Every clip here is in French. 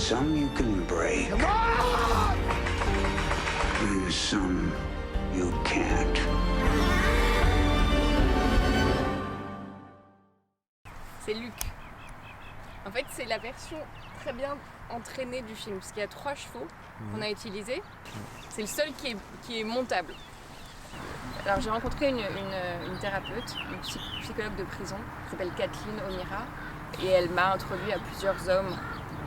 Some you can break. Come on! And some you can't. C'est Luc. En fait, c'est la version très bien entraînée du film, parce qu'il y a 3 chevaux qu'on a utilisés. C'est le seul qui est montable. Alors j'ai rencontré une thérapeute, une psychologue de prison, qui s'appelle Kathleen O'Meara, et elle m'a introduit à plusieurs hommes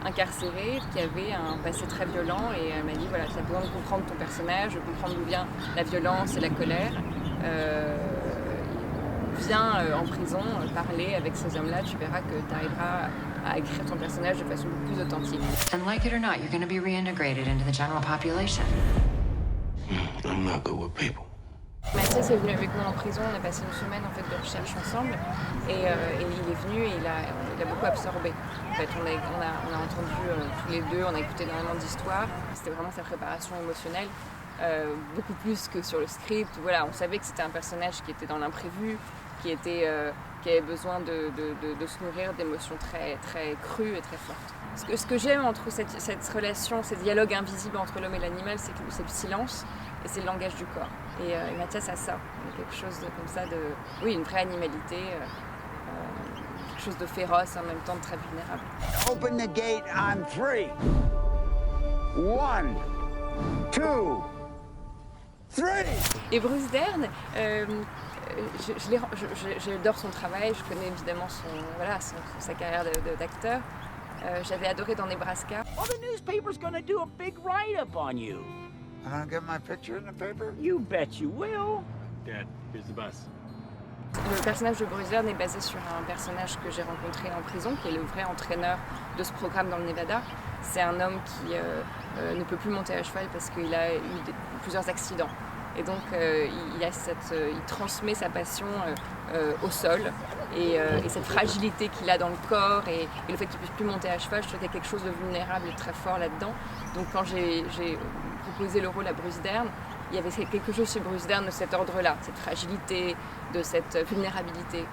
incarcérés qui avaient un passé très violent, et elle m'a dit voilà, tu as besoin de comprendre ton personnage, de comprendre d'où vient la violence et la colère. Viens en prison parler avec ces hommes-là, tu verras que tu arriveras à écrire ton personnage de façon plus authentique. And like it or not, you're going to be reintegrated into the general population. I'm not good with people. Mathias est venu avec moi en prison, on a passé une semaine en fait de recherche ensemble, et il est venu et il a beaucoup absorbé. En fait, on a entendu tous les deux, on a écouté énormément d'histoires. C'était vraiment sa préparation émotionnelle, beaucoup plus que sur le script. Voilà, on savait que c'était un personnage qui était dans l'imprévu, qui avait besoin de se nourrir d'émotions très, très crues et très fortes. Ce que j'aime entre cette relation, ces dialogues invisibles entre l'homme et l'animal, c'est le silence et c'est le langage du corps. Et Mathias a ça, quelque chose comme ça oui, une vraie animalité, quelque chose de féroce en même temps de très vulnérable. Open the gate on 3. 1, 2, 3. Et Bruce Dern, j'adore son travail, je connais évidemment sa carrière d'acteur. J'avais adoré dans Nebraska. Well, the newspaper's gonna do a big write-up on you. I'm gonna get my picture in the paper? You bet you will. Dad, here's the bus. Le personnage de Bruce Dern est basé sur un personnage que j'ai rencontré en prison, qui est le vrai entraîneur de ce programme dans le Nevada. C'est un homme qui ne peut plus monter à cheval parce qu'il a eu plusieurs accidents. Et donc il transmet sa passion au sol et cette fragilité qu'il a dans le corps et le fait qu'il ne puisse plus monter à cheval, je trouvais qu'il y a quelque chose de vulnérable et très fort là-dedans. Donc quand j'ai proposé le rôle à Bruce Dern, il y avait quelque chose chez Bruce Dern de cet ordre-là, cette fragilité, de cette vulnérabilité.